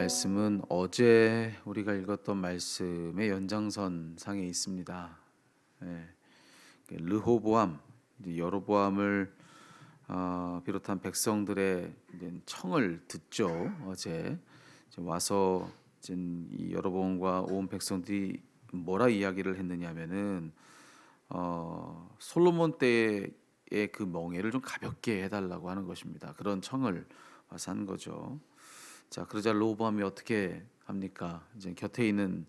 말씀은 어제 우리가 읽었던 말씀의 연장선상에 있습니다. 예, 르호보암, 이제 여로보암을 비롯한 백성들의 이제 청을 듣죠. 어제 이제 와서 이제 이 여로보암과 온 백성들이 뭐라 이야기를 했느냐면은 솔로몬 때의 그 멍에를 좀 가볍게 해달라고 하는 것입니다. 그런 청을 와서 한 거죠. 자, 그러자 로보암이 어떻게 합니까? 이제 곁에 있는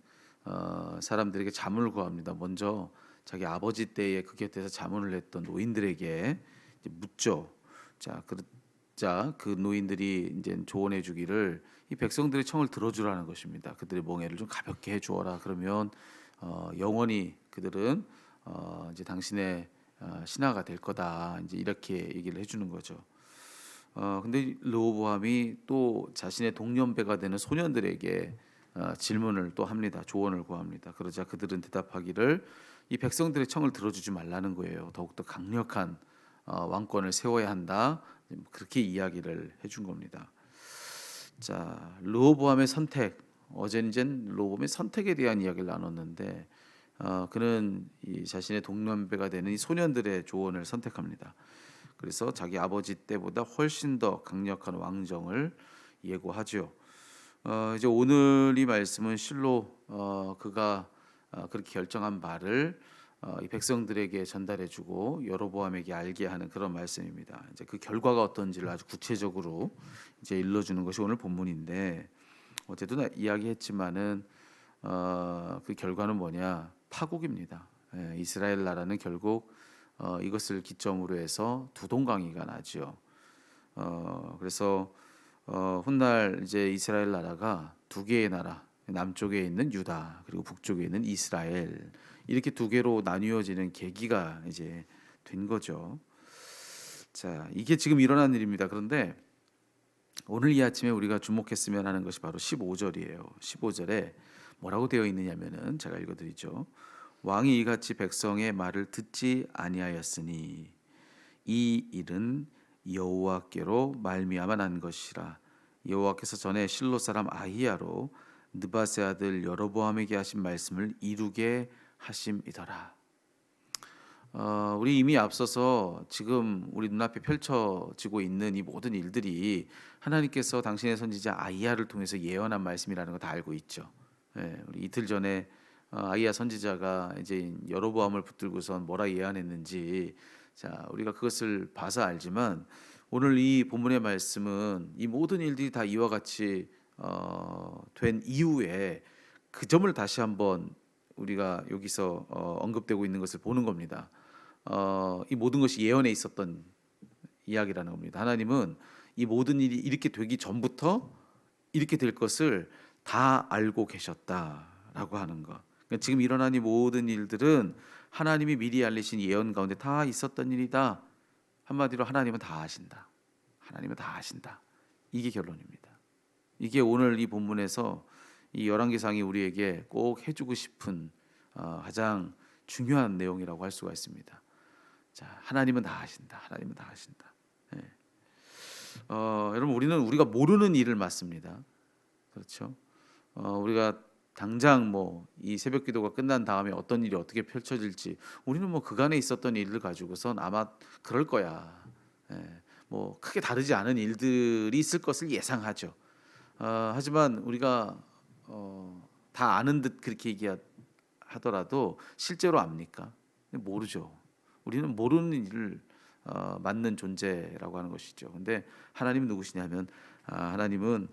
사람들에게 자문을 구합니다. 먼저 자기 아버지 때에 그 곁에서 자문을 했던 노인들에게 이제 묻죠. 자, 그러자 그 노인들이 이제 조언해 주기를 이 백성들의 청을 들어주라는 것입니다. 그들의 멍에를 좀 가볍게 해 주어라. 그러면 영원히 그들은 이제 당신의 신하가 될 거다. 이제 이렇게 얘기를 해주는 거죠. 근데 르호보암이 또 자신의 동년배가 되는 소년들에게 질문을 또 합니다. 조언을 구합니다. 그러자 그들은 대답하기를 이 백성들의 청을 들어주지 말라는 거예요. 더욱더 강력한 왕권을 세워야 한다. 그렇게 이야기를 해준 겁니다. 자, 르호보암의 선택. 어제는 이제 르호보암의 선택에 대한 이야기를 나눴는데 그는 이 자신의 동년배가 되는 이 소년들의 조언을 선택합니다. 그래서 자기 아버지 때보다 훨씬 더 강력한 왕정을 예고하죠. 이제 오늘 이 말씀은 실로 그가 그렇게 결정한 바를 이 백성들에게 전달해주고 여로보암에게 알게 하는 그런 말씀입니다. 이제 그 결과가 어떤지를 아주 구체적으로 이제 일러주는 것이 오늘 본문인데 어제도 이야기했지만은 그 결과는 뭐냐? 파국입니다. 이스라엘 나라는 결국 이것을 기점으로 해서 두 동강이가 나죠. 그래서 훗날 이제 이스라엘 나라가 두 개의 나라, 남쪽에 있는 유다 그리고 북쪽에 있는 이스라엘 이렇게 두 개로 나뉘어지는 계기가 이제 된 거죠. 자, 이게 지금 일어난 일입니다. 그런데 오늘 이 아침에 우리가 주목했으면 하는 것이 바로 15절이에요. 15절에 뭐라고 되어 있느냐면은 제가 읽어드리죠. 왕이 이같이 백성의 말을 듣지 아니하였으니 이 일은 여호와께로 말미암아 난 것이라. 여호와께서 전에 실로 사람 아히야로 느바세 아들 여로보암에게 하신 말씀을 이루게 하심이더라. 우리 이미 앞서서 지금 우리 눈앞에 펼쳐지고 있는 이 모든 일들이 하나님께서 당신의 선지자 아히야를 통해서 예언한 말씀이라는 거 다 알고 있죠. 우리 이틀 전에 아히야 선지자가 이제 여로보암을 붙들고선 뭐라 예언했는지 자 우리가 그것을 봐서 알지만 오늘 이 본문의 말씀은 이 모든 일들이 다 이와 같이 된 이후에 그 점을 다시 한번 우리가 여기서 언급되고 있는 것을 보는 겁니다. 이 모든 것이 예언에 있었던 이야기라는 겁니다. 하나님은 이 모든 일이 이렇게 되기 전부터 이렇게 될 것을 다 알고 계셨다라고 하는 것. 그러니까 지금 일어난 이 모든 일들은 하나님이 미리 알리신 예언 가운데 다 있었던 일이다. 한마디로 하나님은 다 아신다. 하나님은 다 아신다. 이게 결론입니다. 이게 오늘 이 본문에서 이 열왕기상이 우리에게 꼭 해주고 싶은 가장 중요한 내용이라고 할 수가 있습니다. 자, 하나님은 다 아신다. 하나님은 다 아신다. 네. 여러분 우리가 모르는 일을 맡습니다. 그렇죠? 우리가 당장 뭐 이 새벽 기도가 끝난 다음에 어떤 일이 어떻게 펼쳐질지 우리는 뭐 그간에 있었던 일을 가지고선 아마 그럴 거야. 뭐 크게 다르지 않은 일들이 있을 것을 예상하죠. 하지만 우리가 다 아는 듯 그렇게 얘기하더라도 실제로 압니까? 모르죠. 우리는 모르는 일을 맡는 존재라고 하는 것이죠. 근데 하나님은 누구시냐면 하나님은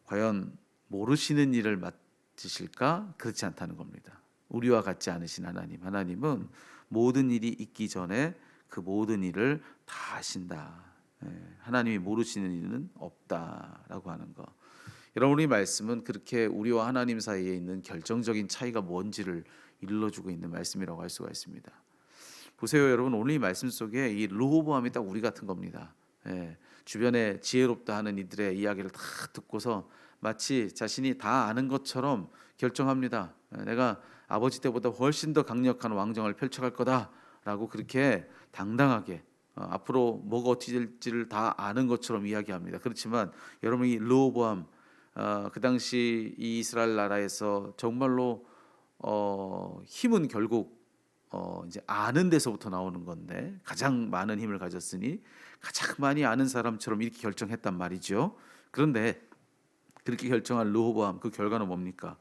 과연 모르시는 일을 맡으실까? 그렇지 않다는 겁니다. 우리와 같지 않으신 하나님은 모든 일이 있기 전에 그 모든 일을 다 아신다. 하나님이 모르시는 일은 없다라고 하는 거. 여러분의 말씀은 그렇게 우리와 하나님 사이에 있는 결정적인 차이가 뭔지를 일러주고 있는 말씀이라고 할 수가 있습니다. 보세요, 여러분. 오늘 이 말씀 속에 이 르호보암이 딱 우리 같은 겁니다. 주변에 지혜롭다 하는 이들의 이야기를 다 듣고서 마치 자신이 다 아는 것처럼 결정합니다. 내가 아버지 때보다 훨씬 더 강력한 왕정을 펼쳐갈 거다라고 그렇게 당당하게 앞으로 뭐가 어떻게 될지를 다 아는 것처럼 이야기합니다. 그렇지만 여러분 이 르호보암 그 당시 이 이스라엘 나라에서 정말로 힘은 결국 이제 아는 데서부터 나오는 건데 가장 많은 힘을 가졌으니 가장 많이 아는 사람처럼 이렇게 결정했단 말이죠. 그런데 그렇게 결정한 르호보암 그 결과는 뭡니까?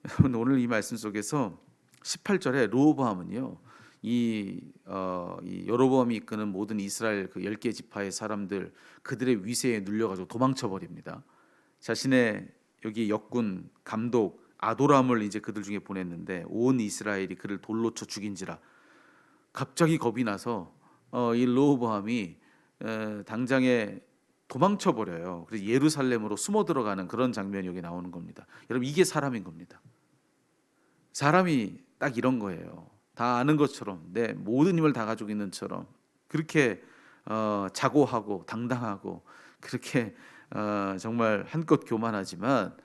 여러분 오늘 이 말씀 속에서 18절에 르호보암은요. 이 여로보암이 이끄는 모든 이스라엘 그 10개 지파의 사람들 그들의 위세에 눌려가지고 도망쳐 버립니다. 자신의 여기 역군 감독 아도람을 이제 그들 중에 보냈는데 온 이스라엘이 그를 돌로 쳐 죽인지라 갑자기 겁이 나서 이 르호보암이 당장에 도망쳐 버려요. 그래서 예루살렘으로 숨어 들어가는 그런 장면이 여기 나오는 겁니다. 여러분 이게 사람인 겁니다. 사람이 딱 이런 거예요. 다 아는 것처럼 내 모든 힘을 다 가지고 있는 처럼 그렇게 자고하고 당당하고 그렇게 정말 한껏 교만하지만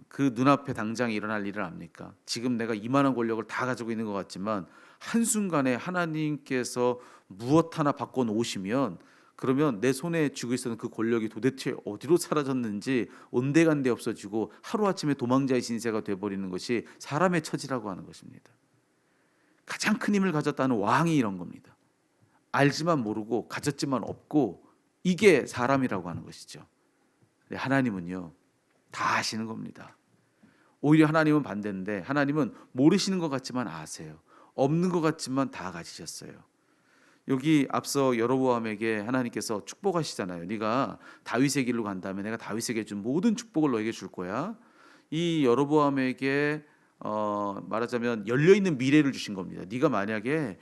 그 눈앞에 당장 일어날 일을 압니까? 지금 내가 이만한 권력을 다 가지고 있는 것 같지만 한순간에 하나님께서 무엇 하나 바꿔 놓으시면 그러면 내 손에 쥐고 있었던 그 권력이 도대체 어디로 사라졌는지 온데간데 없어지고 하루아침에 도망자의 신세가 돼버리는 것이 사람의 처지라고 하는 것입니다. 가장 큰 힘을 가졌다는 왕이 이런 겁니다. 알지만 모르고 가졌지만 없고 이게 사람이라고 하는 것이죠. 하나님은요 다 아시는 겁니다. 오히려 하나님은 반대인데 하나님은 모르시는 것 같지만 아세요. 없는 것 같지만 다 가지셨어요. 여기 앞서 여로보암에게 하나님께서 축복하시잖아요. 네가 다윗의 길로 간다면 내가 다윗에게 준 모든 축복을 너에게 줄 거야. 이 여로보암에게 말하자면 열려있는 미래를 주신 겁니다. 네가 만약에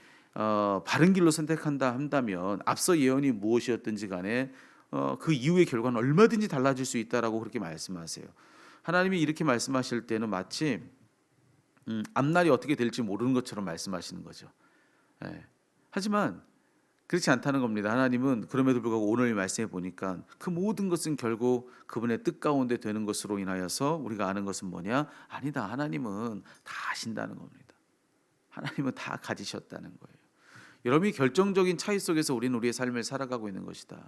바른 길로 선택한다 한다면 앞서 예언이 무엇이었든지 간에 그 이후의 결과는 얼마든지 달라질 수 있다라고 그렇게 말씀하세요. 하나님이 이렇게 말씀하실 때는 마치 앞날이 어떻게 될지 모르는 것처럼 말씀하시는 거죠. 하지만 그렇지 않다는 겁니다. 하나님은 그럼에도 불구하고 오늘 말씀해 보니까 그 모든 것은 결국 그분의 뜻 가운데 되는 것으로 인하여서 우리가 아는 것은 뭐냐? 아니다. 하나님은 다 아신다는 겁니다. 하나님은 다 가지셨다는 거예요. 여러분이 결정적인 차이 속에서 우리는 우리의 삶을 살아가고 있는 것이다.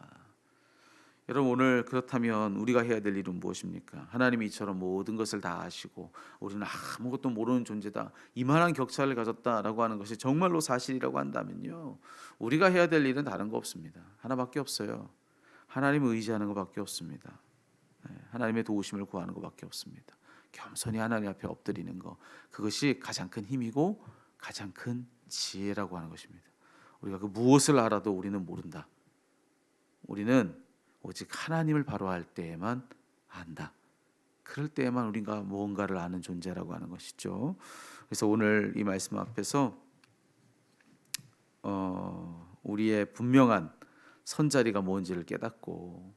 여러분 오늘 그렇다면 우리가 해야 될 일은 무엇입니까? 하나님이 이처럼 모든 것을 다 아시고 우리는 아무것도 모르는 존재다. 이만한 격차를 가졌다라고 하는 것이 정말로 사실이라고 한다면요. 우리가 해야 될 일은 다른 거 없습니다. 하나밖에 없어요. 하나님을 의지하는 것밖에 없습니다. 하나님의 도우심을 구하는 것밖에 없습니다. 겸손히 하나님 앞에 엎드리는 것 그것이 가장 큰 힘이고 가장 큰 지혜라고 하는 것입니다. 우리가 그 무엇을 알아도 우리는 모른다. 우리는 오직 하나님을 바로할 때에만 안다. 그럴 때에만 우리가 무언가를 아는 존재라고 하는 것이죠. 그래서 오늘 이 말씀 앞에서 우리의 분명한 선자리가 뭔지를 깨닫고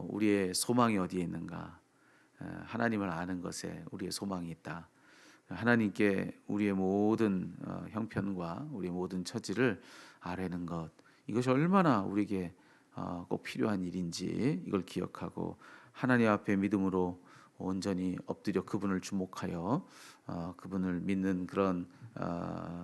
우리의 소망이 어디에 있는가 하나님을 아는 것에 우리의 소망이 있다. 하나님께 우리의 모든 형편과 우리의 모든 처지를 아뢰는 것 이것이 얼마나 우리에게 꼭 필요한 일인지 이걸 기억하고 하나님 앞에 믿음으로 온전히 엎드려 그분을 주목하여 그분을 믿는 그런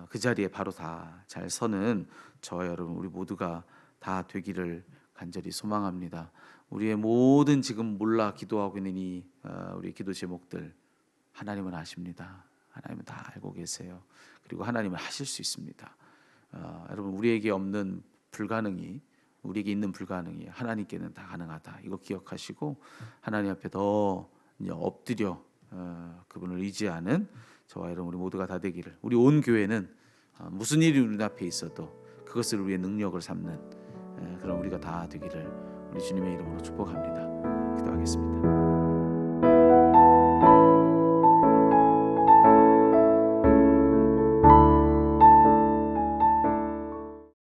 그 자리에 바로 다 잘 서는 저와 여러분 우리 모두가 다 되기를 간절히 소망합니다. 우리의 모든 지금 몰라 기도하고 있는 이 우리 기도 제목들 하나님은 아십니다. 하나님은 다 알고 계세요. 그리고 하나님은 하실 수 있습니다. 여러분 우리에게 없는 불가능이 우리에게 있는 불가능이 하나님께는 다 가능하다. 이거 기억하시고 하나님 앞에 더 엎드려 그분을 의지하는 저와 여러분 우리 모두가 다 되기를. 우리 온 교회는 무슨 일이 우리 앞에 있어도 그것을 우리의 능력을 삼는 그런 우리가 다 되기를 우리 주님의 이름으로 축복합니다. 기도하겠습니다.